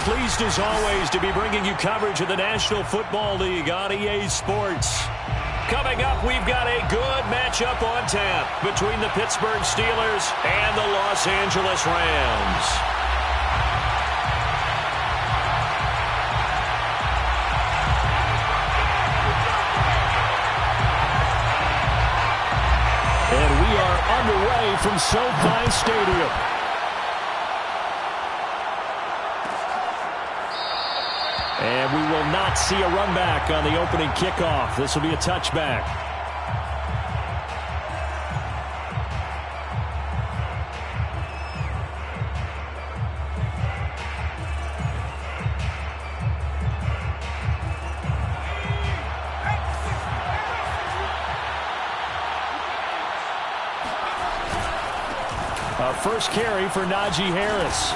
pleased as always to be bringing you coverage of the National Football League on EA Sports. Coming up, we've got a good matchup on tap between the Pittsburgh Steelers and the Los Angeles Rams. And we are underway from SoFi Stadium. And we will not see a run back on the opening kickoff. This will be a touchback. First carry for Najee Harris.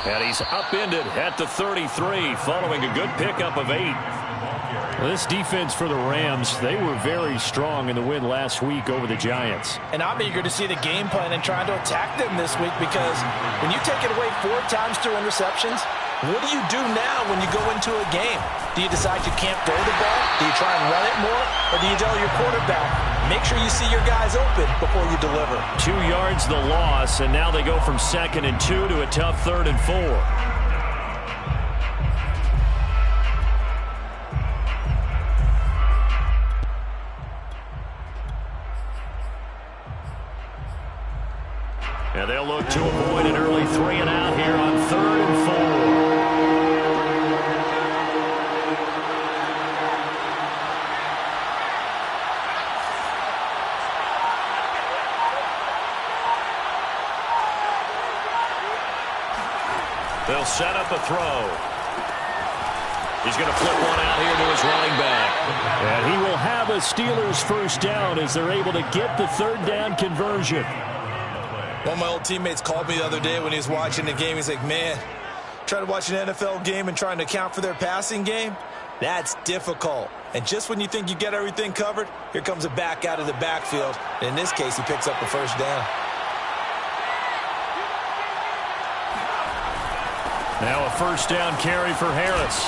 And he's upended at the 33 following a good pickup of 8. Well, this defense for the Rams, they were very strong in the win last week over the Giants. And I'm eager to see the game plan and trying to attack them this week, because when you take it away 4 times through interceptions, what do you do now when you go into a game? Do you decide you can't throw the ball? Do you try and run it more? Or do you tell your quarterback, make sure you see your guys open before you deliver? 2 yards the loss, and now they go from 2nd and 2 to a tough 3rd and 4. And they'll look to avoid an early 3 and out here on 3rd and 4. They'll set up a throw. He's going to flip one out here to his running back. And he will have a Steelers first down as they're able to get the 3rd down conversion. One of my old teammates called me the other day when he was watching the game. He's like, man, trying to watch an NFL game and trying to account for their passing game, that's difficult. And just when you think you get everything covered, here comes a back out of the backfield. And in this case, he picks up the first down. Now a first down carry for Harris.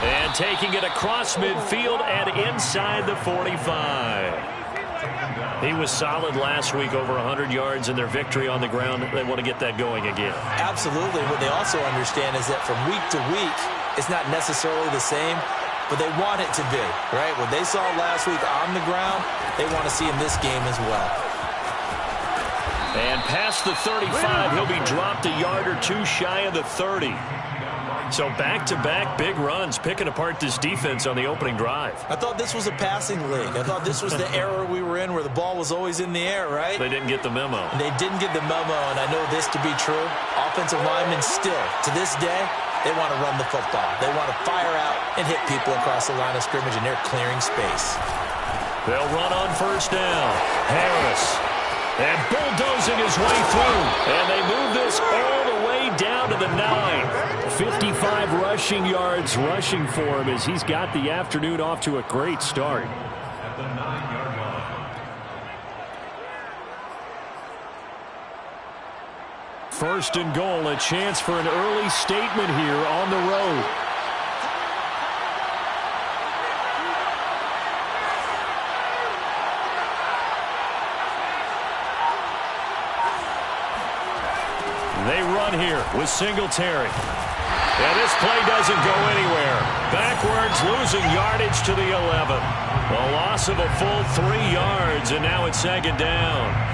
And taking it across midfield and inside the 45. He was solid last week, over 100 yards in their victory on the ground. They want to get that going again. Absolutely. What they also understand is that from week to week, it's not necessarily the same, but they want it to be, right? What they saw last week on the ground, they want to see in this game as well. And past the 35, he'll be dropped a yard or 2 shy of the 30. So back-to-back big runs, picking apart this defense on the opening drive. I thought this was a passing league. I thought this was the era we were in where the ball was always in the air, right? They didn't get the memo. And they didn't get the memo, and I know this to be true. Offensive linemen still, to this day, they want to run the football. They want to fire out and hit people across the line of scrimmage, and they're clearing space. They'll run on first down. Harris. And bulldozing his way through. And they move this all the way down to the 9. 55 rushing yards rushing for him as he's got the afternoon off to a great start. At the 9-yard line. First and goal, a chance for an early statement here on the road. They run here with Singletary. And this play doesn't go anywhere. Backwards, losing yardage to the 11. A loss of a full 3 yards, and now it's 2nd down.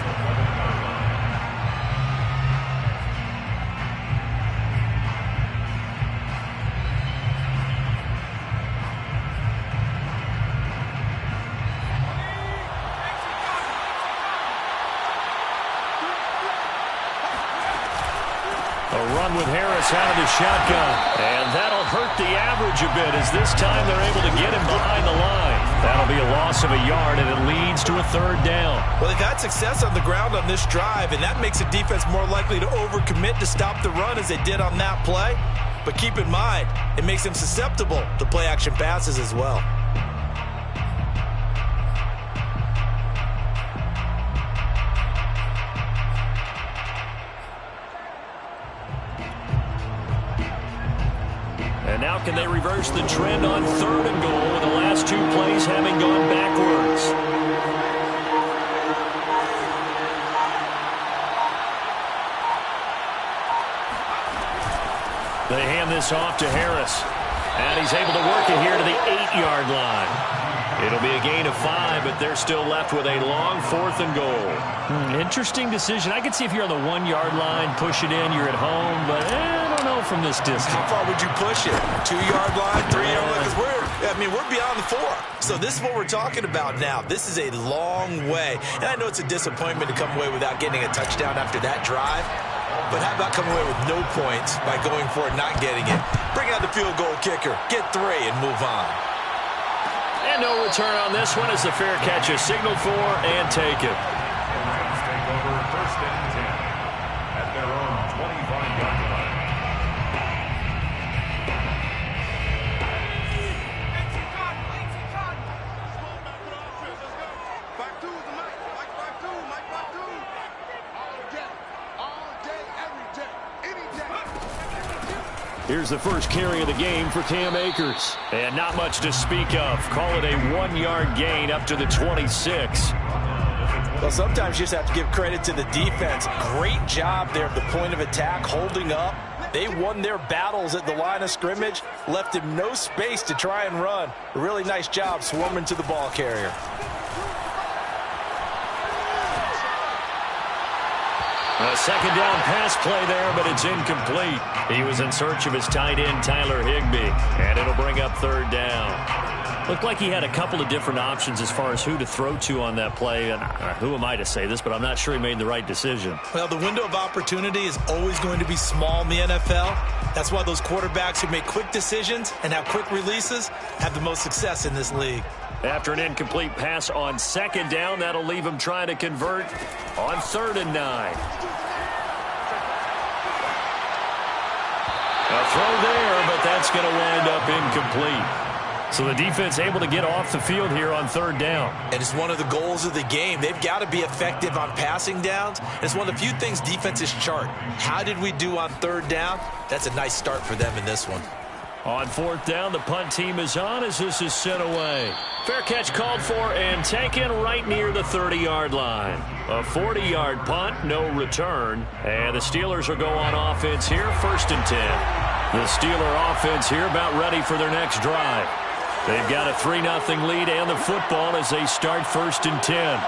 With Harris out of the shotgun. And that'll hurt the average a bit as this time they're able to get him behind the line. That'll be a loss of a yard, and it leads to a 3rd down. Well, they've had success on the ground on this drive, and that makes the defense more likely to overcommit to stop the run as they did on that play. But keep in mind, it makes them susceptible to play-action passes as well. And now can they reverse the trend on 3rd and goal with the last 2 plays having gone backwards? They hand this off to Harris. And he's able to work it here to the 8-yard line. It'll be a gain of 5, but they're still left with a long 4th and goal. Interesting decision. I could see if you're on the 1-yard line, push it in, you're at home, but I don't know from this distance. How far would you push it? 2-yard line, 3-yard line? Because we're beyond the 4. So this is what we're talking about now. This is a long way. And I know it's a disappointment to come away without getting a touchdown after that drive. But how about coming away with no points by going for it, not getting it? Bring out the field goal kicker, get 3, and move on. And no return on this one as the fair catch is signaled for and taken. Rams take over 1st and 10 at their own 25-yard line. Here's the first carry of the game for Cam Akers. And not much to speak of. Call it a 1-yard gain up to the 26. Well, sometimes you just have to give credit to the defense. Great job there at the point of attack, holding up. They won their battles at the line of scrimmage, left him no space to try and run. A really nice job swarming to the ball carrier. A 2nd down pass play there, but it's incomplete. He was in search of his tight end, Tyler Higbee, and it'll bring up 3rd down. Looked like he had a couple of different options as far as who to throw to on that play. And who am I to say this, but I'm not sure he made the right decision. Well, the window of opportunity is always going to be small in the NFL. That's why those quarterbacks who make quick decisions and have quick releases have the most success in this league. After an incomplete pass on 2nd down, that'll leave him trying to convert on 3rd and 9. A throw there, but that's going to wind up incomplete. So the defense able to get off the field here on 3rd down. And it's one of the goals of the game. They've got to be effective on passing downs. It's one of the few things defenses chart. How did we do on 3rd down? That's a nice start for them in this one. On 4th down, the punt team is on as this is sent away. Fair catch called for and taken right near the 30-yard line. A 40-yard punt, no return. And the Steelers will go on offense here, 1st and 10. The Steeler offense here about ready for their next drive. They've got a 3-0 lead and the football as they start 1st and 10.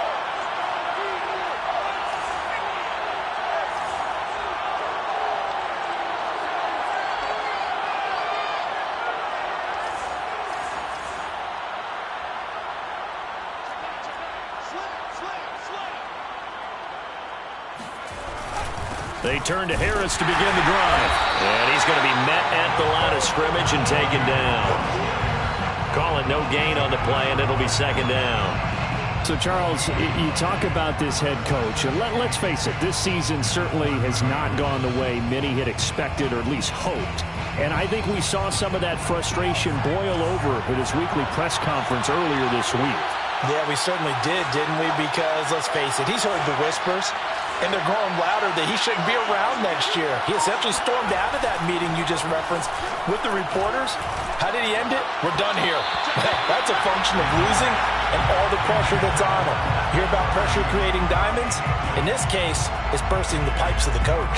They turn to Harris to begin the drive. And he's going to be met at the line of scrimmage and taken down. Call it no gain on the play, and it'll be 2nd down. So, Charles, you talk about this head coach, and let's face it, this season certainly has not gone the way many had expected or at least hoped. And I think we saw some of that frustration boil over at his weekly press conference earlier this week. Yeah, we certainly did, didn't we? Because, let's face it, he's heard the whispers, and they're growing louder that he shouldn't be around next year. He essentially stormed out of that meeting you just referenced with the reporters. How did he end it? We're done here. That's a function of losing and all the pressure that's on him. Hear about pressure creating diamonds? In this case, it's bursting the pipes of the coach.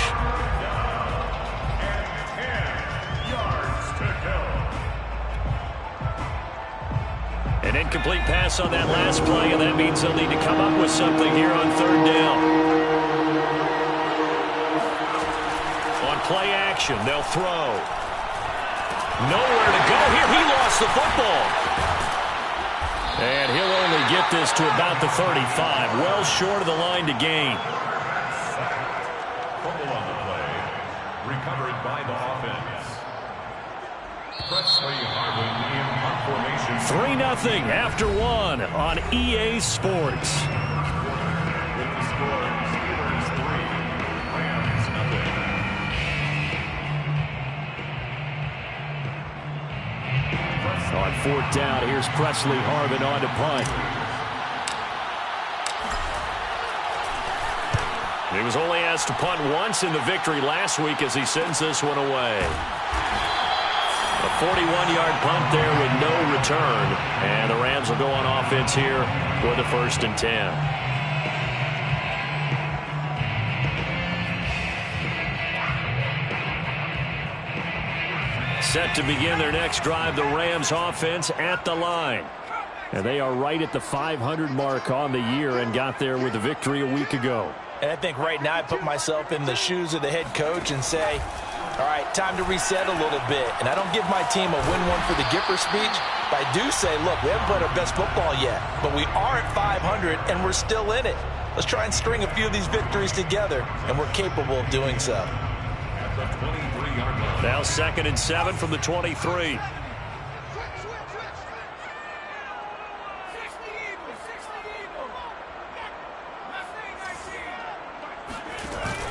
An incomplete pass on that last play, and that means they'll need to come up with something here on 3rd down. On play action, they'll throw. Nowhere to go here. He lost the football. And he'll only get this to about the 35, well short of the line to gain. Fumble on the play, recovered by the offense. Presley Harvin in punt formation. 3-0 after 1 on EA Sports. With the score, Steelers 3, Rams 0. On 4th down, here's Presley Harvin on to punt. He was only asked to punt once in the victory last week as he sends this one away. A 41-yard punt there with no return. And the Rams will go on offense here with a 1st and 10. Set to begin their next drive, the Rams offense at the line. And they are right at the 500 mark on the year and got there with a victory a week ago. And I think right now I put myself in the shoes of the head coach and say, all right, time to reset a little bit. And I don't give my team a win one for the Gipper speech, but I do say, look, we haven't played our best football yet, but we are at 500 and we're still in it. Let's try and string a few of these victories together, and we're capable of doing so. Now 2nd and 7 from the 23.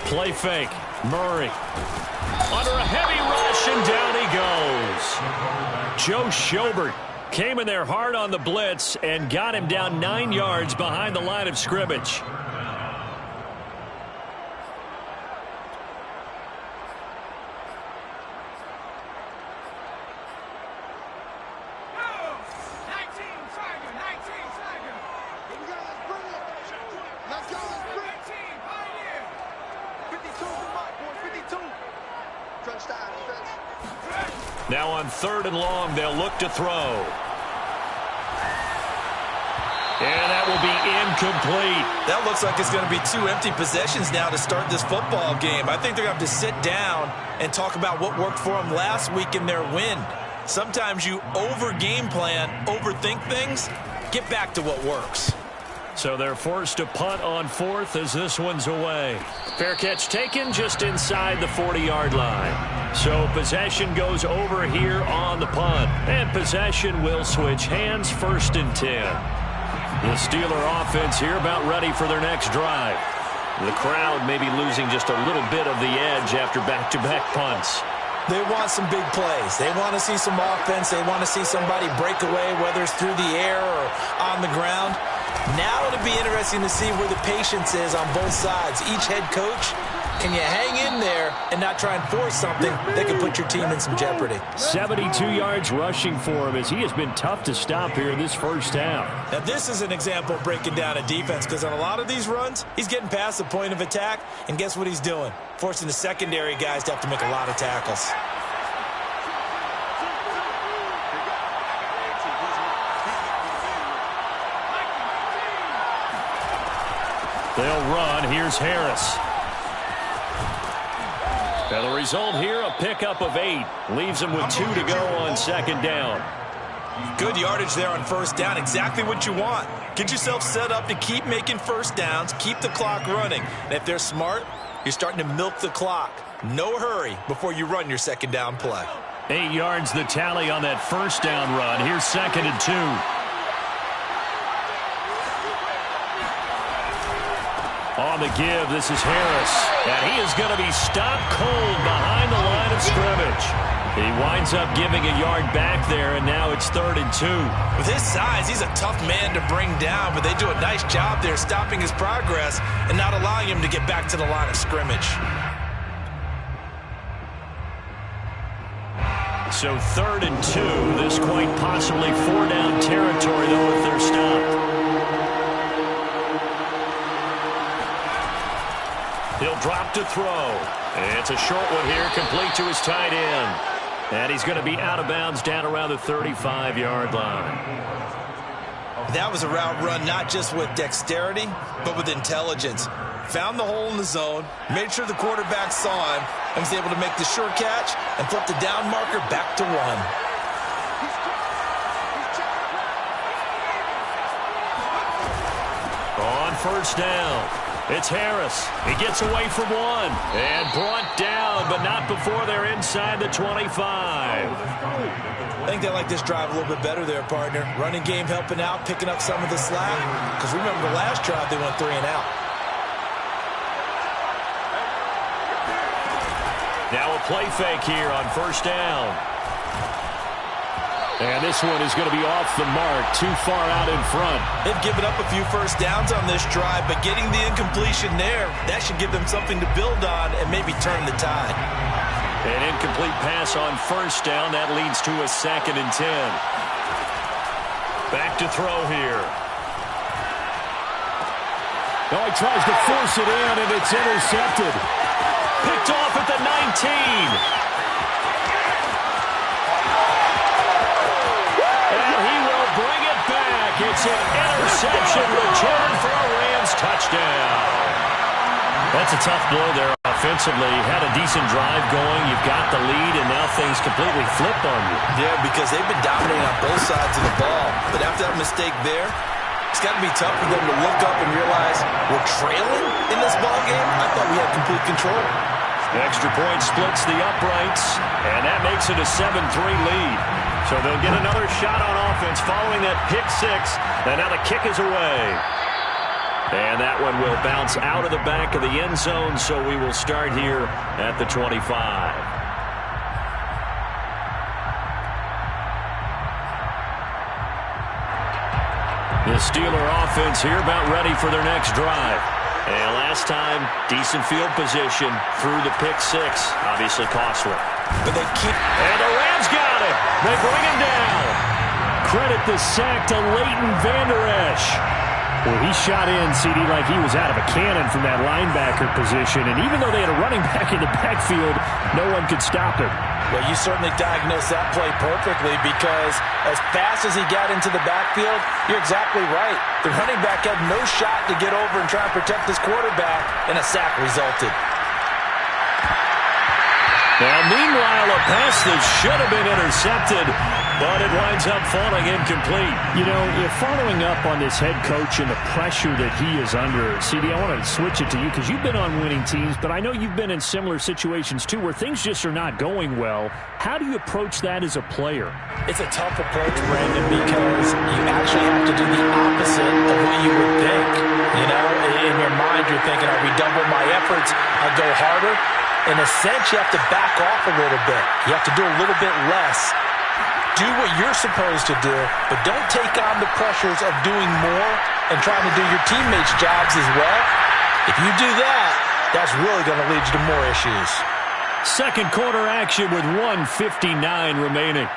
Play fake. Murray. Under a heavy rush, and down he goes. Joe Schobert came in there hard on the blitz and got him down 9 yards behind the line of scrimmage. Now on 3rd and long, they'll look to throw. And that will be incomplete. That looks like it's going to be 2 empty possessions now to start this football game. I think they're going to have to sit down and talk about what worked for them last week in their win. Sometimes you over-game plan, overthink things. Get back to what works. So they're forced to punt on 4th as this one's away. Fair catch taken just inside the 40-yard line. So possession goes over here on the punt. And possession will switch hands, 1st and 10. The Steeler offense here about ready for their next drive. The crowd may be losing just a little bit of the edge after back-to-back punts. They want some big plays. They want to see some offense. They want to see somebody break away, whether it's through the air or on the ground. Now it'll be interesting to see where the patience is on both sides. Each head coach, can you hang in there and not try and force something that could put your team in some jeopardy? 72 yards rushing for him as he has been tough to stop here in this first half. Now this is an example of breaking down a defense, because on a lot of these runs, he's getting past the point of attack, and guess what he's doing? Forcing the secondary guys to have to make a lot of tackles. They'll run. Here's Harris. Now the result here, a pickup of 8. Leaves them with 2 to go on 2nd down. Good yardage there on 1st down. Exactly what you want. Get yourself set up to keep making 1st downs. Keep the clock running. And if they're smart, you're starting to milk the clock. No hurry before you run your 2nd down play. 8 yards the tally on that 1st down run. Here's 2nd and 2. On the give, this is Harris. And he is going to be stopped cold behind the line of scrimmage. He winds up giving a yard back there, and now it's 3rd and 2. With his size, he's a tough man to bring down, but they do a nice job there stopping his progress and not allowing him to get back to the line of scrimmage. So 3rd and 2. This quite possibly 4-down territory, though, if they're stopped. He'll drop to throw. It's a short one here, complete to his tight end. And he's going to be out of bounds down around the 35-yard line. That was a route run not just with dexterity, but with intelligence. Found the hole in the zone, made sure the quarterback saw him, and was able to make the sure catch and flip the down marker back to 1. On 1st down, it's Harris. He gets away from 1 and brought down, but not before they're inside the 25. I think they like this drive a little bit better there, partner. Running game helping out, picking up some of the slack. Because remember the last drive, they went 3 and out. Now a play fake here on 1st down. And this one is going to be off the mark, too far out in front. They've given up a few 1st downs on this drive, but getting the incompletion there, that should give them something to build on and maybe turn the tide. An incomplete pass on first down. That leads to a 2nd and 10. Back to throw here. Oh, he tries to force it in, and it's intercepted. Picked off at the 19. And he will bring it back. It's an interception return for a Rams touchdown. That's a tough blow there offensively. Had a decent drive going. You've got the lead, and now things completely flipped on you. Yeah, because they've been dominating on both sides of the ball. But after that mistake there, it's got to be tough for them to look up and realize we're trailing in this ball game. I thought we had complete control. The extra point splits the uprights, and that makes it a 7-3 lead. So they'll get another shot on offense following that pick 6, and now the kick is away. And that one will bounce out of the back of the end zone, so we will start here at the 25. The Steeler offense here about ready for their next drive. And last time, decent field position through the pick 6. Obviously costly. But they keep... And the Rams got it. They bring him down. Credit the sack to Leighton Vander Esch. Well, he shot in, CD, like he was out of a cannon from that linebacker position. And even though they had a running back in the backfield, no one could stop him. Well, you certainly diagnosed that play perfectly because as fast as he got into the backfield, you're exactly right. The running back had no shot to get over and try and protect his quarterback, and a sack resulted. Now, meanwhile, a pass that should have been intercepted, but it winds up falling incomplete. You know, if following up on this head coach and the pressure that he is under, CD, I want to switch it to you because you've been on winning teams, but I know you've been in similar situations too where things just are not going well. How do you approach that as a player? It's a tough approach, Brandon, because you actually have to do the opposite of what you would think. You know, in your mind, you're thinking, I'll redouble my efforts, I'll go harder. In a sense, you have to back off a little bit. You have to do a little bit less. Do what you're supposed to do, but don't take on the pressures of doing more and trying to do your teammates' jobs as well. If you do that, that's really going to lead you to more issues. Second quarter action with 1:59 remaining.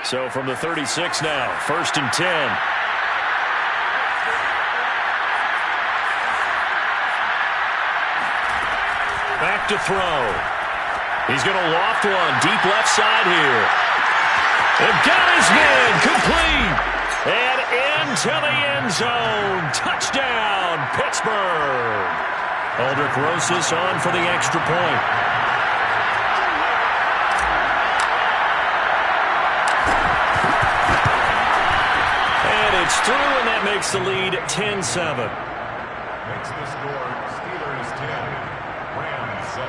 So from the 36 now, 1st and 10. Back to throw. He's going to loft one deep left side here. And got his man complete. And into the end zone. Touchdown, Pittsburgh. Aldrich Rosas on for the extra point. It's through, and that makes the lead 10-7. Makes the score Steelers 10, Rams 7.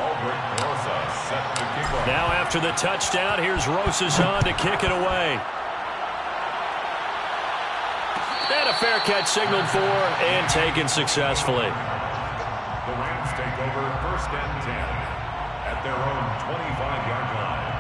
Aldrich Rosas set to kick off. Now after the touchdown, here's Rosas on to kick it away. And a fair catch signaled for and taken successfully. The Rams take over 1st and 10 at their own 25-yard line.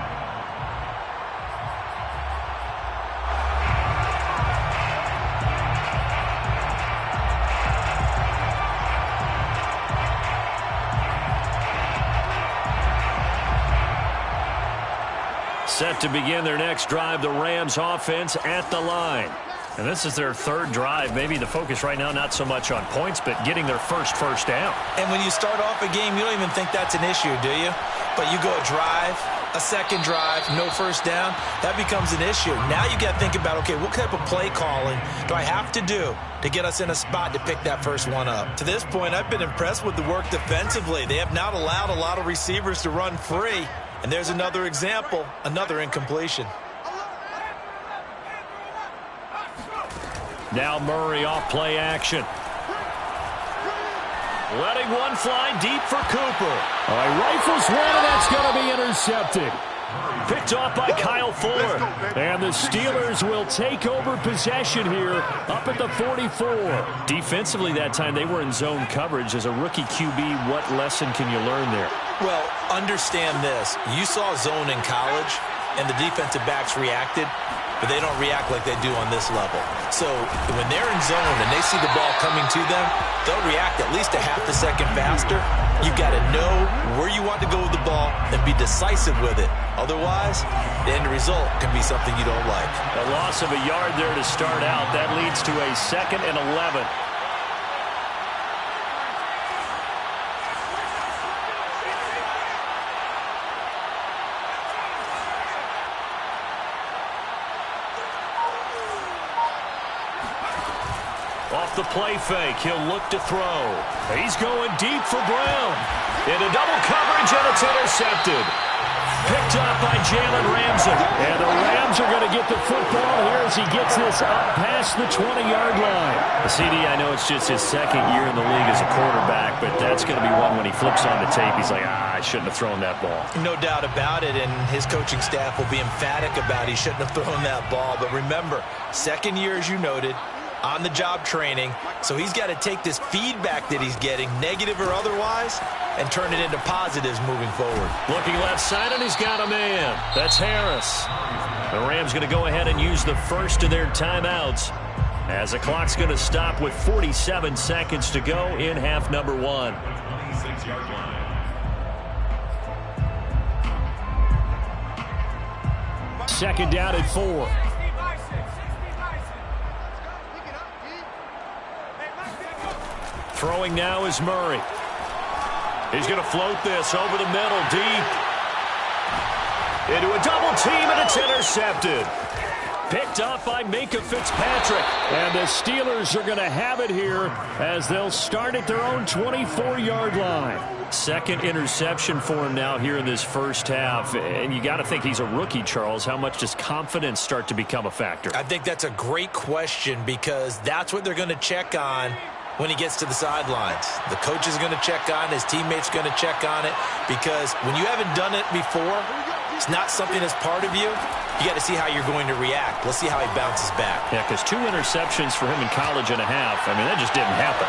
Set to begin their next drive, the Rams offense at the line. And this is their 3rd drive. Maybe the focus right now not so much on points, but getting their first down. And when you start off a game, you don't even think that's an issue, do you? But you go a drive, a second drive, no first down, that becomes an issue. Now you got to think about, okay, what type of play calling do I have to do to get us in a spot to pick that first one up? To this point, I've been impressed with the work defensively. They have not allowed a lot of receivers to run free. And there's another example, another incompletion. Now Murray off play action. Letting one fly deep for Cooper. All right, rifles one, and that's going to be intercepted. Picked off by Kyle Fuller. And the Steelers will take over possession here up at the 44. Defensively that time, they were in zone coverage. As a rookie QB, what lesson can you learn there? Well, understand this. You saw zone in college, and the defensive backs reacted, but they don't react like they do on this level. So when they're in zone and they see the ball coming to them, they'll react at least a half a second faster. You've got to know where you want to go with the ball and be decisive with it. Otherwise, the end result can be something you don't like. A loss of a yard there to start out. That leads to a 2nd and 11. Off the play fake, he'll look to throw. He's going deep for Brown. Into double coverage, and it's intercepted. Picked up by Jalen Ramsey. And the Rams are going to get the football here as he gets this up past the 20-yard line. CD, I know it's just his 2nd year in the league as a quarterback, but that's going to be one when he flips on the tape. He's like, I shouldn't have thrown that ball. No doubt about it, and his coaching staff will be emphatic about he shouldn't have thrown that ball. But remember, 2nd year, as you noted, on-the-job training, so he's got to take this feedback that he's getting, negative or otherwise, and turn it into positives moving forward. Looking left side, and he's got a man. That's Harris. The Rams going to go ahead and use the first of their timeouts as the clock's going to stop with 47 seconds to go in half number 1. 26-yard line. 2nd down and 4. Throwing now is Murray. He's going to float this over the middle, deep. Into a double team, and it's intercepted. Picked up by Minkah Fitzpatrick. And the Steelers are going to have it here as they'll start at their own 24-yard line. 2nd interception for him now here in this first half. And you got to think he's a rookie, Charles. How much does confidence start to become a factor? I think that's a great question because that's what they're going to check on when he gets to the sidelines. The coach is going to check on it. His teammates going to check on it because when you haven't done it before, it's not something that's part of you. You got to see how you're going to react. Let's see how he bounces back. Yeah, because 2 interceptions for him in college and a half. I mean, that just didn't happen.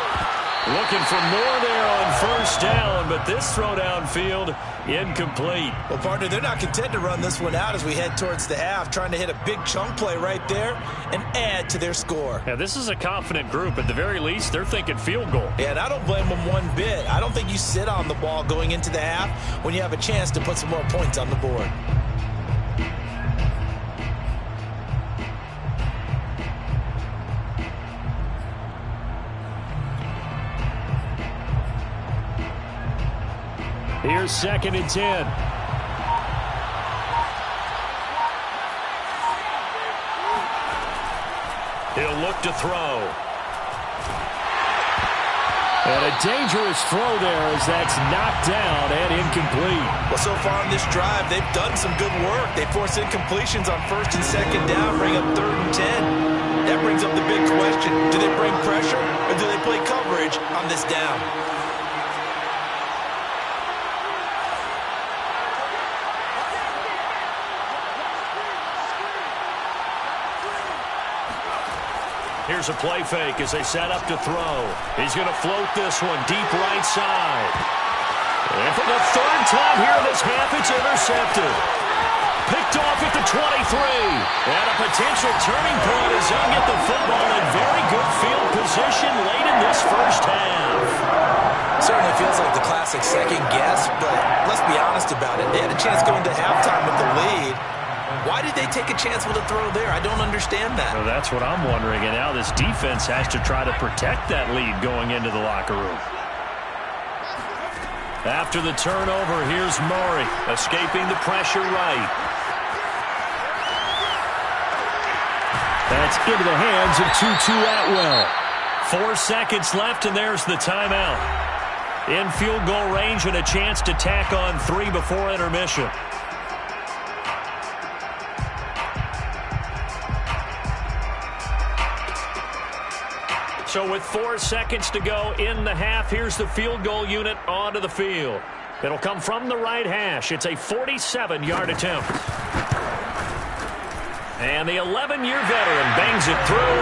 Looking for more there on 1st down, but this throw downfield, incomplete. Well, partner, they're not content to run this one out as we head towards the half, trying to hit a big chunk play right there and add to their score. Yeah, this is a confident group. At the very least, they're thinking field goal. Yeah, and I don't blame them one bit. I don't think you sit on the ball going into the half when you have a chance to put some more points on the board. Here's 2nd and 10. He'll look to throw. And a dangerous throw there as that's knocked down and incomplete. Well, so far on this drive, they've done some good work. They forced incompletions on 1st and 2nd down, bring up 3rd and 10. That brings up the big question. Do they bring pressure or do they play coverage on this down? Here's a play fake as they set up to throw. He's going to float this one deep right side. And for the 3rd time here in this half, it's intercepted. Picked off at the 23. And a potential turning point as they'll get the football in very good field position late in this first half. Certainly feels like the classic second guess, but let's be honest about it. They had a chance going to halftime with the lead. Why did they take a chance with a throw there? I don't understand that. Well, that's what I'm wondering. And now this defense has to try to protect that lead going into the locker room. After the turnover, here's Murray, escaping the pressure right. That's into the hands of Tutu Atwell. 4 seconds left, and there's the timeout. In field goal range and a chance to tack on 3 before intermission. So with 4 seconds to go in the half, here's the field goal unit onto the field. It'll come from the right hash. It's a 47-yard attempt. And the 11-year veteran bangs it through,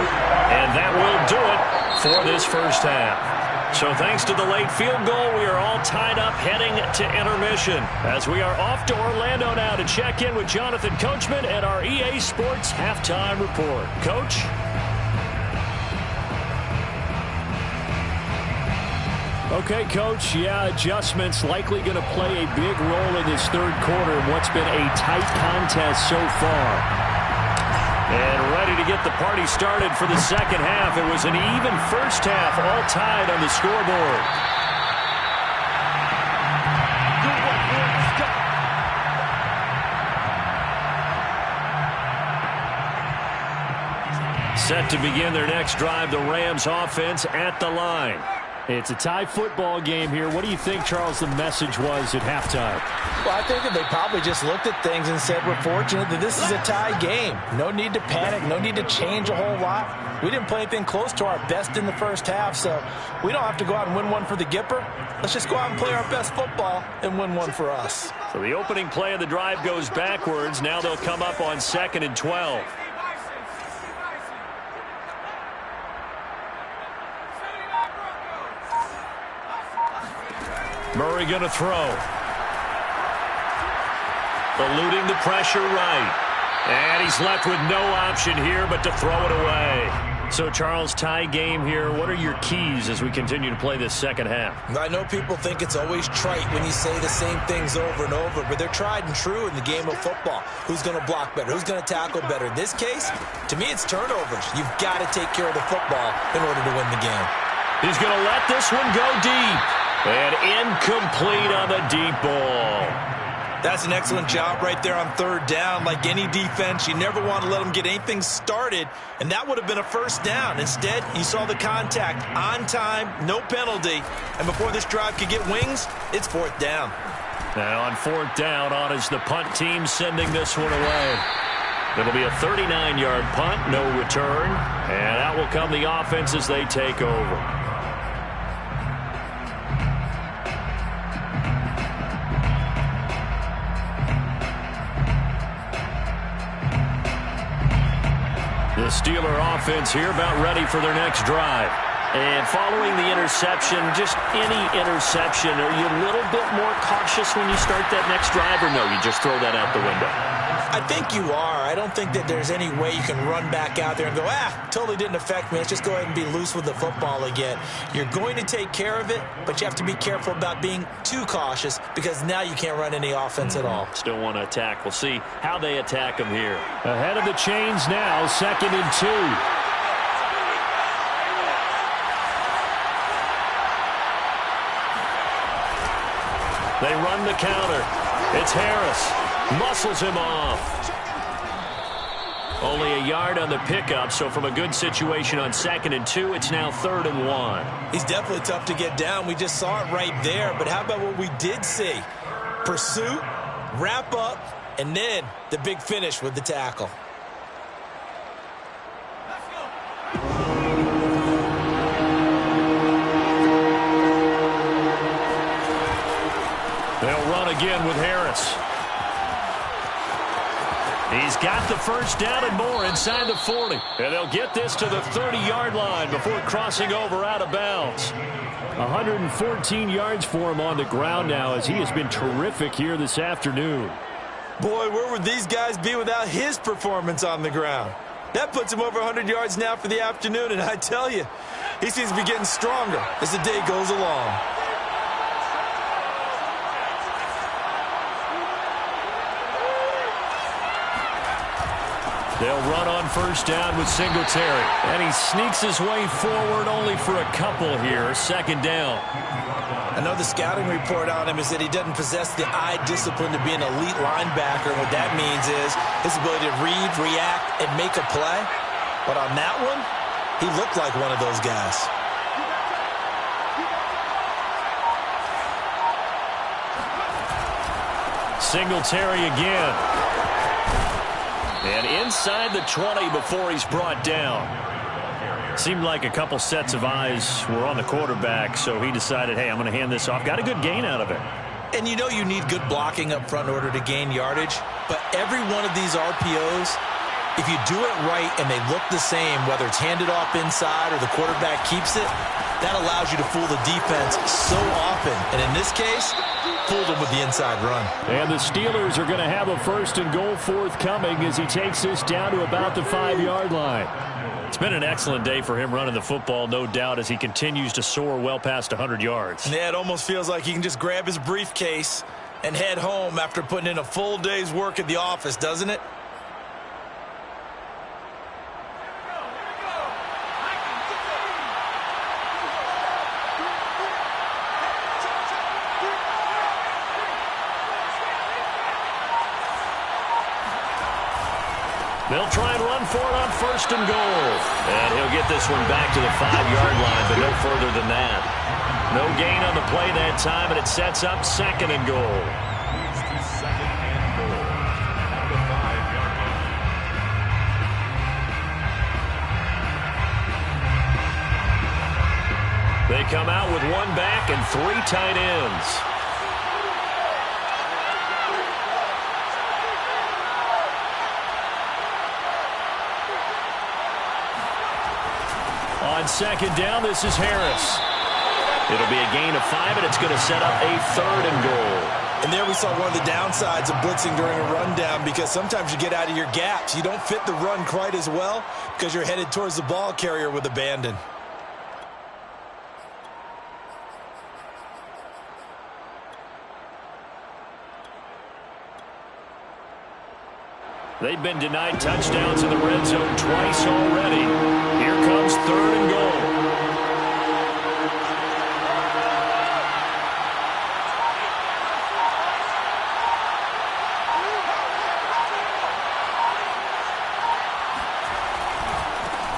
and that will do it for this first half. So thanks to the late field goal, we are all tied up heading to intermission. As we are off to Orlando now to check in with Jonathan Coachman at our EA Sports Halftime Report. Coach? Okay, Coach, adjustments likely going to play a big role in this third quarter in what's been a tight contest so far. And ready to get the party started for the second half. It was an even first half, all tied on the scoreboard. Set to begin their next drive, the Rams offense at the line. It's a tie football game here. What do you think, Charles, the message was at halftime? Well, I think that they probably just looked at things and said, we're fortunate that this is a tie game. No need to panic. No need to change a whole lot. We didn't play anything close to our best in the first half, so we don't have to go out and win one for the Gipper. Let's just go out and play our best football and win one for us. So the opening play of the drive goes backwards. Now they'll come up on 2nd and 12. Murray going to throw. Eluding the pressure right. And he's left with no option here but to throw it away. So, Charles, tie game here. What are your keys as we continue to play this second half? I know people think it's always trite when you say the same things over and over, but they're tried and true in the game of football. Who's going to block better? Who's going to tackle better? In this case, to me, it's turnovers. You've got to take care of the football in order to win the game. He's going to let this one go deep. And incomplete on the deep ball. That's an excellent job right there on third down. Like any defense, you never want to let them get anything started, and that would have been a first down. Instead, you saw the contact on time, no penalty, and before this drive could get wings, it's fourth down. Now on fourth down, on is the punt team sending this one away. It'll be a 39-yard punt, no return, and out will come the offense as they take over. The Steeler offense here about ready for their next drive. And following the interception, just any interception, are you a little bit more cautious when you start that next drive, or no, you just throw that out the window? I think you are. I don't think that there's any way you can run back out there and go, totally didn't affect me. Let's just go ahead and be loose with the football again. You're going to take care of it, but you have to be careful about being too cautious because now you can't run any offense at all. Still want to attack. We'll see how they attack them here. Ahead of the chains now, 2nd and 2. They run the counter. It's Harris. Muscles him off. Only a yard on the pickup, so from a good situation on 2nd and 2, it's now 3rd and 1. He's definitely tough to get down. We just saw it right there, but how about what we did see? Pursuit, wrap up, and then the big finish with the tackle. They'll run again with Harris. He's got the first down and more inside the 40. And they'll get this to the 30-yard line before crossing over out of bounds. 114 yards for him on the ground now as he has been terrific here this afternoon. Boy, where would these guys be without his performance on the ground? That puts him over 100 yards now for the afternoon, and I tell you, he seems to be getting stronger as the day goes along. They'll run on first down with Singletary. And he sneaks his way forward only for a couple here. 2nd down. I know the scouting report on him is that he doesn't possess the eye discipline to be an elite linebacker. What that means is his ability to read, react, and make a play. But on that one, he looked like one of those guys. Singletary again. And inside the 20 before he's brought down. Seemed like a couple sets of eyes were on the quarterback, so he decided, hey, I'm going to hand this off. Got a good gain out of it. And you know you need good blocking up front in order to gain yardage, but every one of these RPOs, if you do it right and they look the same, whether it's handed off inside or the quarterback keeps it, That allows you to fool the defense so often. And in this case, fooled them with the inside run. And the Steelers are going to have a 1st and goal forthcoming as he takes this down to about the 5-yard line. It's been an excellent day for him running the football, no doubt, as he continues to soar well past 100 yards. Yeah, it almost feels like he can just grab his briefcase and head home after putting in a full day's work at the office, doesn't it? They'll try and run for it on 1st and goal. And he'll get this one back to the 5-yard line, but no further than that. No gain on the play that time, and it sets up 2nd and goal. Leads to 2nd and goal at the 5-yard line. They come out with 1 back and 3 tight ends. On 2nd down, this is Harris. It'll be a gain of 5, and it's going to set up a 3rd and goal. And there we saw one of the downsides of blitzing during a rundown, because sometimes you get out of your gaps. You don't fit the run quite as well because you're headed towards the ball carrier with abandon. They've been denied touchdowns in the red zone twice already. Here comes 3rd and goal.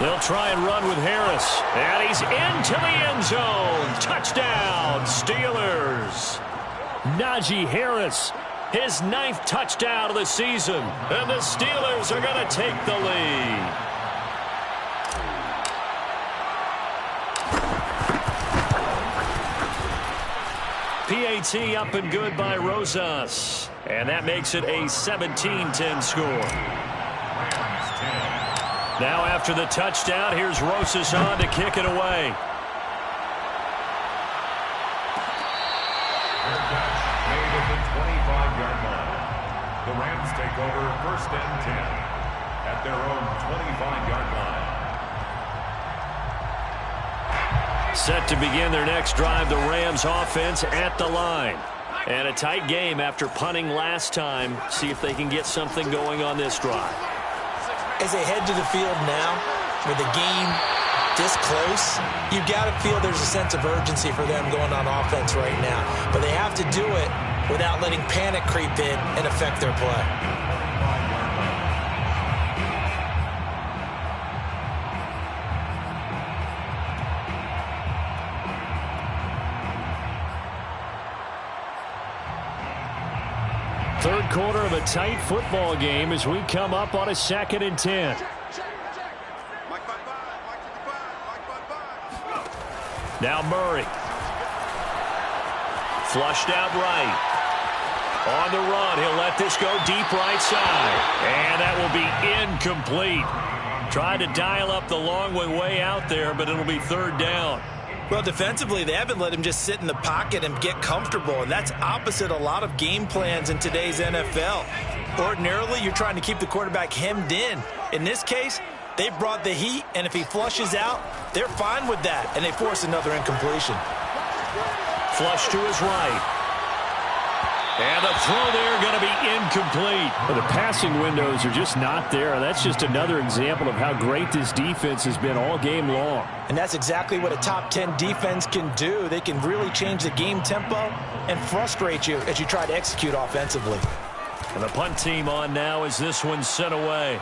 They'll try and run with Harris. And he's into the end zone. Touchdown, Steelers. Najee Harris, his 9th touchdown of the season. And the Steelers are going to take the lead. PAT up and good by Rosas. And that makes it a 17-10 score. Now after the touchdown, here's Rosas on to kick it away. Made at the 25-yard line. The Rams take over 1st and 10 at their own 25-yard line. Set to begin their next drive, the Rams offense at the line. And a tight game after punting last time. See if they can get something going on this drive. As they head to the field now, with the game this close, you've got to feel there's a sense of urgency for them going on offense right now. But they have to do it without letting panic creep in and affect their play. Third quarter of a tight football game as we come up on a 2nd and 10. Now Murray. Flushed out right. On the run, he'll let this go deep right side. And that will be incomplete. Tried to dial up the long way out there, but it'll be 3rd down. Well, defensively, they haven't let him just sit in the pocket and get comfortable, and that's opposite a lot of game plans in today's NFL. Ordinarily, you're trying to keep the quarterback hemmed in. In this case, they brought the heat, and if he flushes out, they're fine with that, and they force another incompletion. Flush to his right. And the throw there going to be incomplete. Well, the passing windows are just not there. That's just another example of how great this defense has been all game long. And that's exactly what a top 10 defense can do. They can really change the game tempo and frustrate you as you try to execute offensively. And the punt team on now as this one's sent away.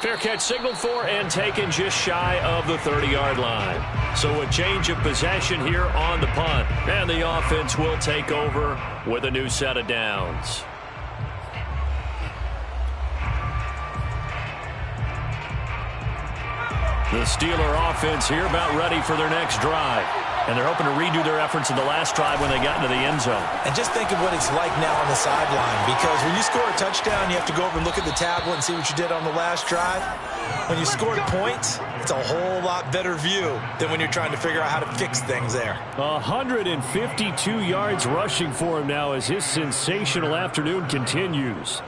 Fair catch signaled for and taken just shy of the 30-yard line. So a change of possession here on the punt. And the offense will take over with a new set of downs. The Steeler offense here about ready for their next drive. And they're hoping to redo their efforts in the last drive when they got into the end zone. And just think of what it's like now on the sideline, because when you score a touchdown, you have to go over and look at the tablet and see what you did on the last drive. When you scored points, it's a whole lot better view than when you're trying to figure out how to fix things there. 152 yards rushing for him now as his sensational afternoon continues.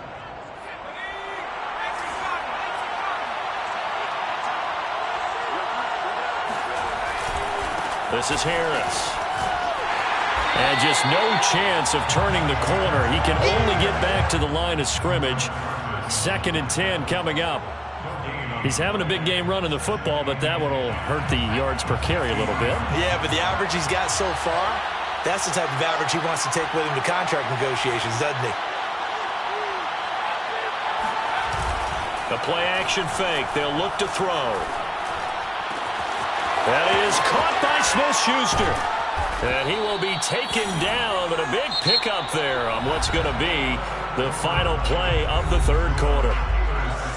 This is Harris. And just no chance of turning the corner. He can only get back to the line of scrimmage. 2nd and 10 coming up. He's having a big game running the football, but that one will hurt the yards per carry a little bit. Yeah, but the average he's got so far, that's the type of average he wants to take with him to contract negotiations, doesn't he? The play-action fake. They'll look to throw. That is caught by Smith-Schuster. And he will be taken down, but a big pickup there on what's going to be the final play of the third quarter.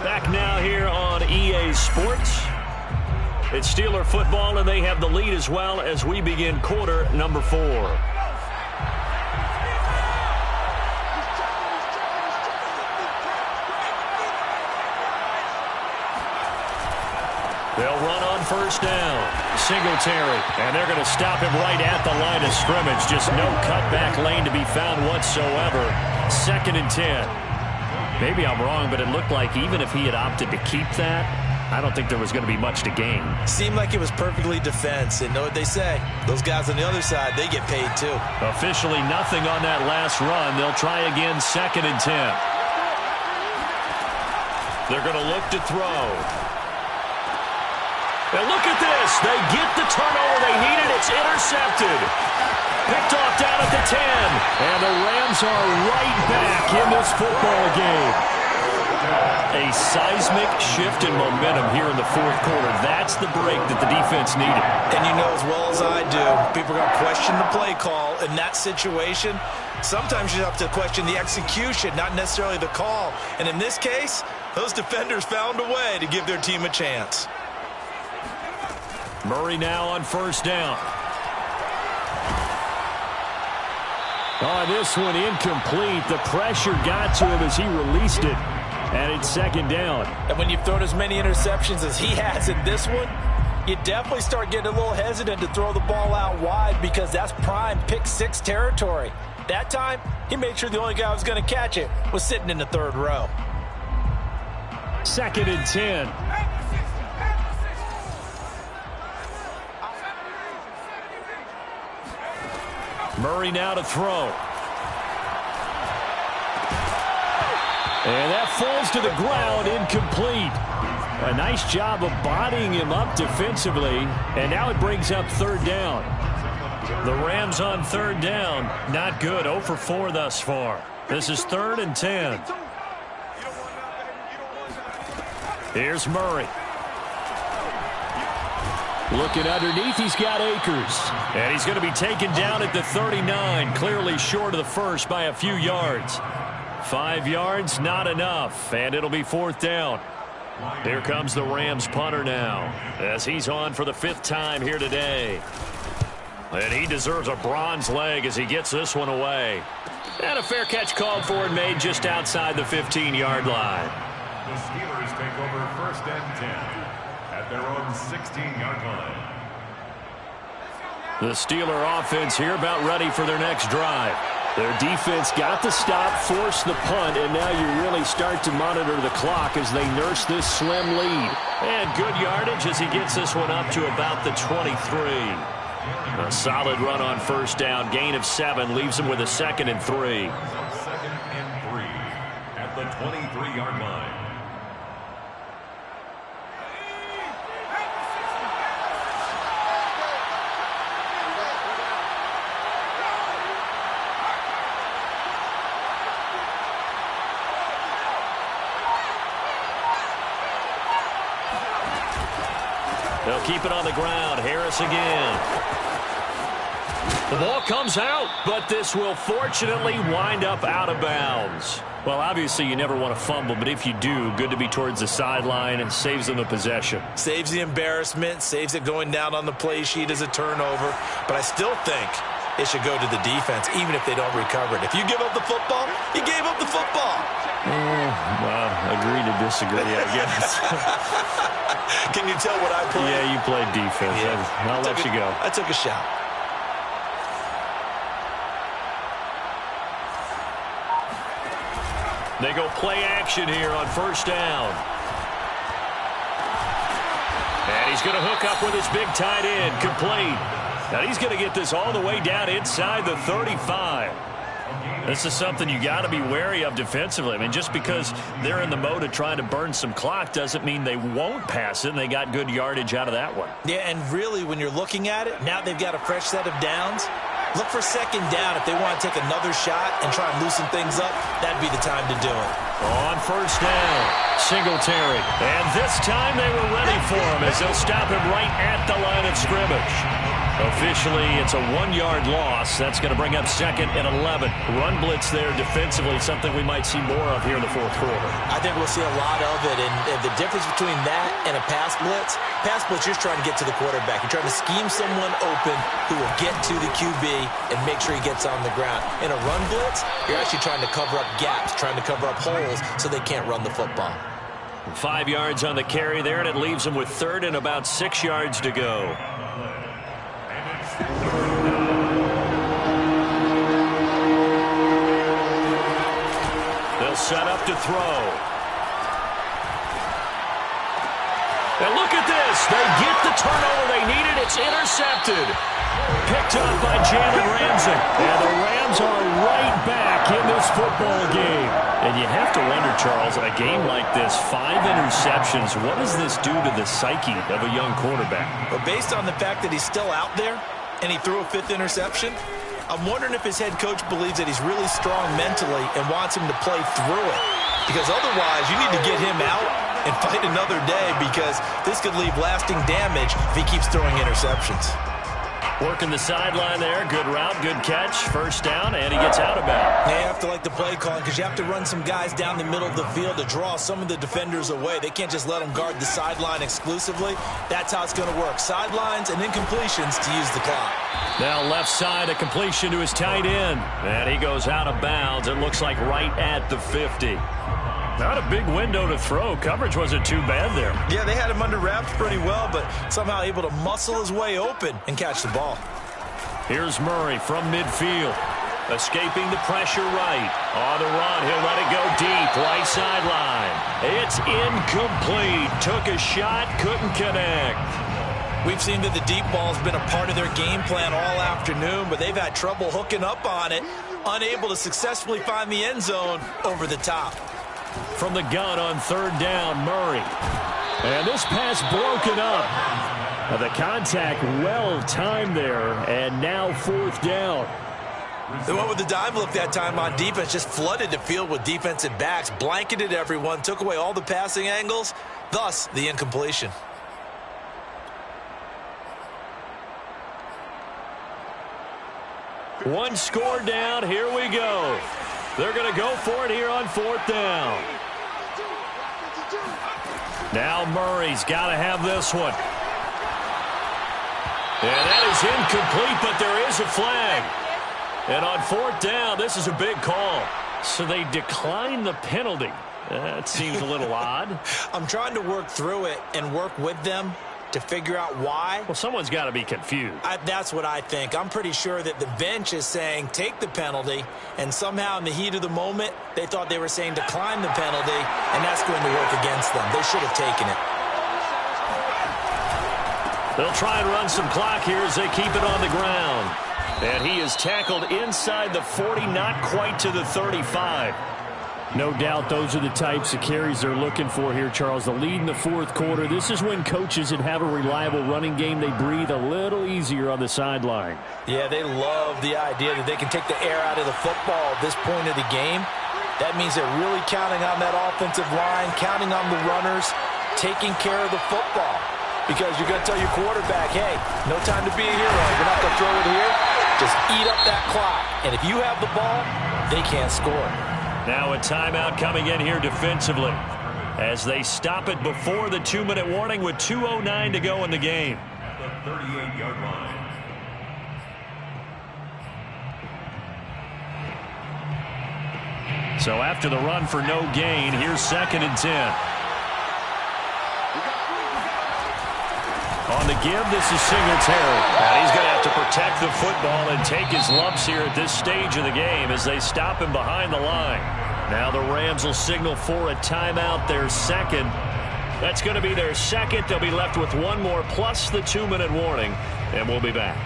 Back now here on EA Sports. It's Steeler football, and they have the lead as well as we begin quarter number 4. They'll run on first down. Singletary, and they're going to stop him right at the line of scrimmage. Just no cutback lane to be found whatsoever. 2nd and 10. Maybe I'm wrong, but it looked like even if he had opted to keep that, I don't think there was going to be much to gain. Seemed like it was perfectly defense, and know what they say. Those guys on the other side, they get paid too. Officially nothing on that last run. They'll try again 2nd and 10. They're going to look to throw. And look at this. They get the turnover they needed. It's intercepted. Picked off down at the 10. And the Rams are right back in this football game. A seismic shift in momentum here in the fourth quarter. That's the break that the defense needed. And you know as well as I do, people are going to question the play call in that situation. Sometimes you have to question the execution, not necessarily the call. And in this case, those defenders found a way to give their team a chance. Murray now on first down. Oh, this one incomplete. The pressure got to him as he released it. And it's 2nd down. And when you've thrown as many interceptions as he has in this one, you definitely start getting a little hesitant to throw the ball out wide because that's prime pick 6 territory. That time, he made sure the only guy who was going to catch it was sitting in the 3rd row. 2nd and 10. Murray now to throw. And that falls to the ground, incomplete. A nice job of bodying him up defensively. And now it brings up 3rd down. The Rams on 3rd down. Not good. 0 for 4 thus far. This is 3rd and 10. Here's Murray. Looking underneath, he's got Akers. And he's going to be taken down at the 39, clearly short of the first by a few yards. 5 yards, not enough, and it'll be 4th down. Here comes the Rams punter now, as he's on for the 5th time here today. And he deserves a bronze leg as he gets this one away. And a fair catch called for and made just outside the 15-yard line. The Steelers take over 1st and 10 at their own 16-yard line. The Steeler offense here about ready for their next drive. Their defense got the stop, forced the punt, and now you really start to monitor the clock as they nurse this slim lead. And good yardage as he gets this one up to about the 23. A solid run on first down. Gain of 7 leaves him with a 2nd and 3. 2nd and 3 at the 23-yard line. They'll keep it on the ground. Harris again. The ball comes out, but this will fortunately wind up out of bounds. Well, obviously you never want to fumble, but if you do, good to be towards the sideline and saves them the possession. Saves the embarrassment, saves it going down on the play sheet as a turnover. But I still think it should go to the defense, even if they don't recover it. If you give up the football, you gave up the football. Well, agree to disagree, I guess. Can you tell what I played? Yeah, you played defense. Yeah. I'll let you go. I took a shot. They go play action here on first down. And he's going to hook up with his big tight end, complete. Now he's going to get this all the way down inside the 35. This is something you got to be wary of defensively. I mean, just because they're in the mode of trying to burn some clock doesn't mean they won't pass it, and they got good yardage out of that one. Yeah, and really, when you're looking at it, now they've got a fresh set of downs. Look for second down. If they want to take another shot and try and loosen things up, that'd be the time to do it. On first down, Singletary. And this time they were ready for him as they'll stop him right at the line of scrimmage. Officially, it's a 1-yard loss. That's going to bring up second and 11. Run blitz there defensively, something we might see more of here in the fourth quarter. I think we'll see a lot of it. And the difference between that and a pass blitz, you're trying to get to the quarterback. You're trying to scheme someone open who will get to the QB and make sure he gets on the ground. In a run blitz, you're actually trying to cover up gaps, trying to cover up holes so they can't run the football. 5 yards on the carry there, and it leaves them with third and about 6 yards to go. They'll set up to throw. And look at this. They get the turnover they needed. It's intercepted. Picked up by Jalen Ramsey. And the Rams are right back in this football game. And you have to wonder, Charles, in a game like this, 5 interceptions, what does this do to the psyche of a young quarterback? But based on the fact that he's still out there and he threw a 5th interception, I'm wondering if his head coach believes that he's really strong mentally and wants him to play through it. Because otherwise, you need to get him out and fight another day, because this could leave lasting damage if he keeps throwing interceptions. Working the sideline there. Good route, good catch. First down, and he gets out of bounds. Yeah, you have to like the play calling, because you have to run some guys down the middle of the field to draw some of the defenders away. They can't just let them guard the sideline exclusively. That's how it's going to work. Sidelines and incompletions to use the clock. Now left side, a completion to his tight end. And he goes out of bounds. It looks like right at the 50. Not a big window to throw. Coverage wasn't too bad there. Yeah, they had him under wraps pretty well, but somehow able to muscle his way open and catch the ball. Here's Murray from midfield. Escaping the pressure right. On the run, he'll let it go deep. Right sideline. It's incomplete. Took a shot, couldn't connect. We've seen that the deep ball's been a part of their game plan all afternoon, but they've had trouble hooking up on it, unable to successfully find the end zone over the top. From the gun on third down, Murray. And this pass broken up. The contact well-timed there, and now fourth down. They went with the dive look that time on defense, just flooded the field with defensive backs, blanketed everyone, took away all the passing angles, thus the incompletion. One score down. Here we go. They're going to go for it here on fourth down. Now Murray's got to have this one. And that is incomplete, but there is a flag. And on fourth down, this is a big call. So they decline the penalty. That seems a little odd. I'm trying to work through it and work with them to figure out why. Well, someone's got to be confused. That's what I think. I'm pretty sure that the bench is saying take the penalty, and somehow in the heat of the moment, they thought they were saying decline the penalty, and that's going to work against them. They should have taken it. They'll try and run some clock here as they keep it on the ground. And he is tackled inside the 40, not quite to the 35. No doubt those are the types of carries they're looking for here, Charles. The lead in the fourth quarter. This is when coaches that have a reliable running game, they breathe a little easier on the sideline. Yeah, they love the idea that they can take the air out of the football at this point of the game. That means they're really counting on that offensive line, counting on the runners, taking care of the football. Because you're going to tell your quarterback, hey, no time to be a hero. We're not going to throw it here. Just eat up that clock. And if you have the ball, they can't score. Now a timeout coming in here defensively as they stop it before the 2-minute warning with 2:09 to go in the game. At the 38-yard line. So after the run for no gain, here's 2nd and 10. On the give, this is Singletary. And he's going to have to protect the football and take his lumps here at this stage of the game as they stop him behind the line. Now the Rams will signal for a timeout, their second. That's going to be their second. They'll be left with one more plus the 2-minute warning, and we'll be back.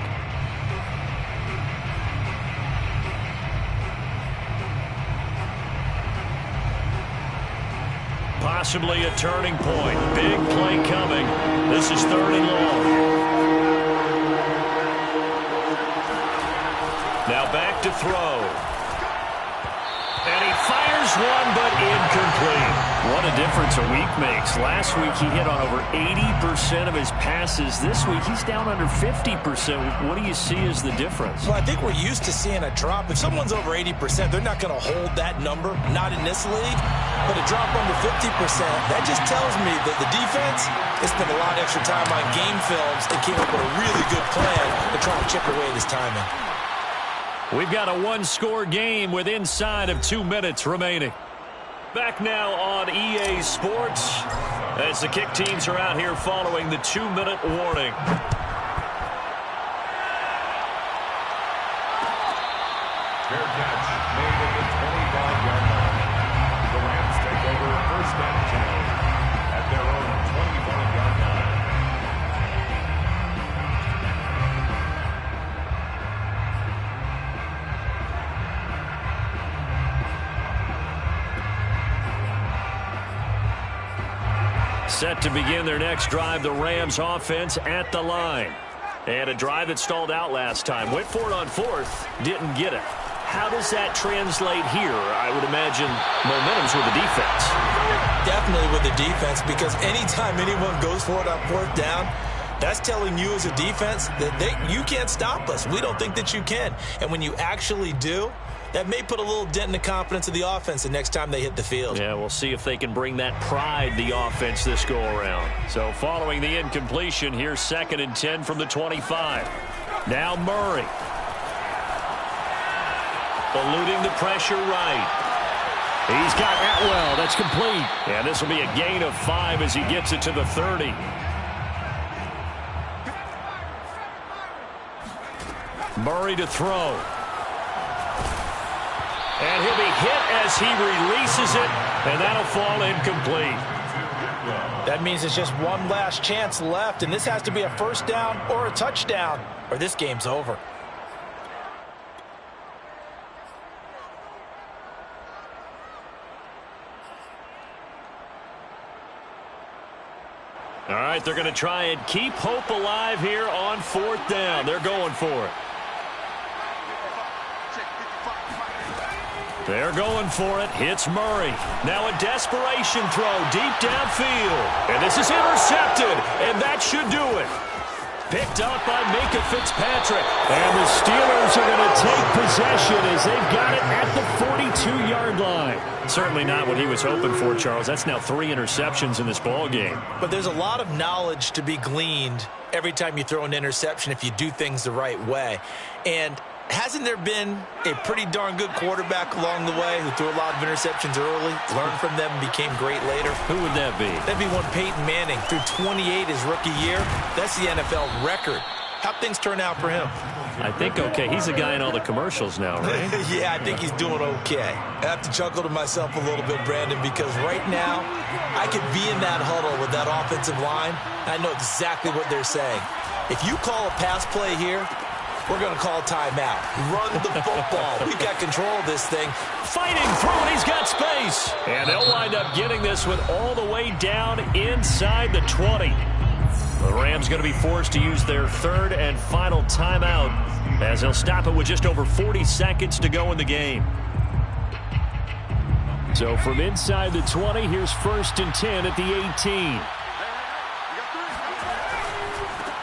Possibly a turning point. Big play coming. This is 3rd and long. Now back to throw. And he fires one, but incomplete. What a difference a week makes. Last week he hit on over 80% of his passes. This week he's down under 50%. What do you see as the difference? Well, I think we're used to seeing a drop. If someone's over 80%, they're not going to hold that number, not in this league. But a drop under 50%, that just tells me that the defense has spent a lot of extra time on game films and came up with a really good plan to try and chip away at his timing. We've got a one-score game with inside of 2 minutes remaining. Back now on EA Sports as the kick teams are out here following the 2-minute warning. Fair catch made at the 25-yard line. The Rams take over 1st and 10 at their own 25-yard line. Set to begin their next drive, the Rams offense at the line. And a drive that stalled out last time. Went for it on 4th, didn't get it. How does that translate here? I would imagine momentum's with the defense. Definitely with the defense, because anytime anyone goes for it on 4th down, that's telling you as a defense that you can't stop us. We don't think that you can. And when you actually do, that may put a little dent in the confidence of the offense the next time they hit the field. Yeah, we'll see if they can bring that pride, the offense, this go-around. So following the incompletion, here's 2nd and 10 from the 25. Now Murray. Eluding the pressure right. He's got Atwell. That's complete. And this will be a gain of 5 as he gets it to the 30. Murray to throw. And he'll be hit as he releases it, and that'll fall incomplete. That means it's just one last chance left, and this has to be a 1st down or a touchdown, or this game's over. All right, they're going to try and keep hope alive here on 4th down. They're going for it. They're going for it. Hits Murray. Now a desperation throw deep downfield. And this is intercepted. And that should do it. Picked up by Minka Fitzpatrick. And the Steelers are going to take possession as they've got it at the 42-yard line. Certainly not what he was hoping for, Charles. That's now 3 interceptions in this ball game. But there's a lot of knowledge to be gleaned every time you throw an interception if you do things the right way. And hasn't there been a pretty darn good quarterback along the way who threw a lot of interceptions early, learned from them, and became great later? Who would that be? That'd be one Peyton Manning. Threw 28 his rookie year. That's the NFL record. How'd things turn out for him? I think okay. He's a guy in all the commercials now, right? Yeah, I think he's doing okay. I have to chuckle to myself a little bit, Brandon, because right now I could be in that huddle with that offensive line. I know exactly what they're saying. If you call a pass play here, we're going to call timeout. Run the football. We've got control of this thing. Fighting through, and he's got space. And they'll wind up getting this with all the way down inside the 20. The Rams going to be forced to use their 3rd and final timeout as they'll stop it with just over 40 seconds to go in the game. So from inside the 20, here's 1st and 10 at the 18.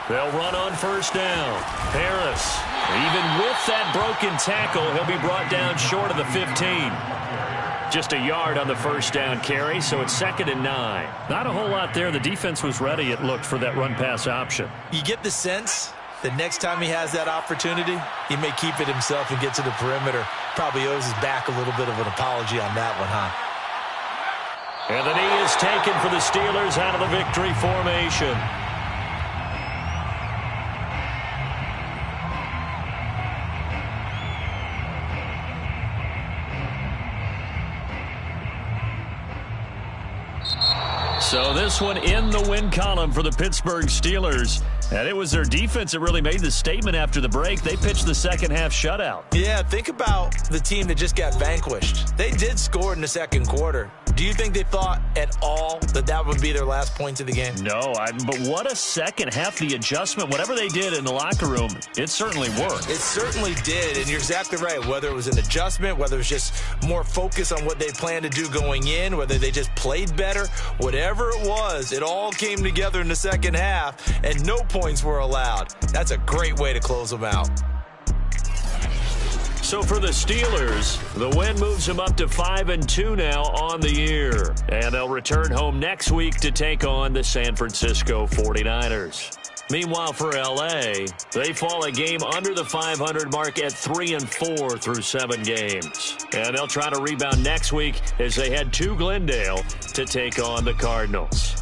They'll run on 1st down. Harris, even with that broken tackle, he'll be brought down short of the 15. Just a yard on the first down carry, so it's 2nd and 9. Not a whole lot there. The defense was ready, it looked, for that run-pass option. You get the sense that next time he has that opportunity, he may keep it himself and get to the perimeter. Probably owes his back a little bit of an apology on that one, huh? And the knee is taken for the Steelers out of the victory formation. So this one in the win column for the Pittsburgh Steelers. And it was their defense that really made the statement after the break. They pitched the second-half shutout. Yeah, think about the team that just got vanquished. They did score in the second quarter. Do you think they thought at all that that would be their last points of the game? No, but what a second half. The adjustment, whatever they did in the locker room, it certainly worked. It certainly did, and you're exactly right. Whether it was an adjustment, whether it was just more focus on what they planned to do going in, whether they just played better, whatever it was, it all came together in the second half, and no points were allowed. That's a great way to close them out. So for the Steelers, the win moves them up to 5-2 now on the year. And they'll return home next week to take on the San Francisco 49ers. Meanwhile, for L.A., they fall a game under the 500 mark at 3-4 through 7 games. And they'll try to rebound next week as they head to Glendale to take on the Cardinals.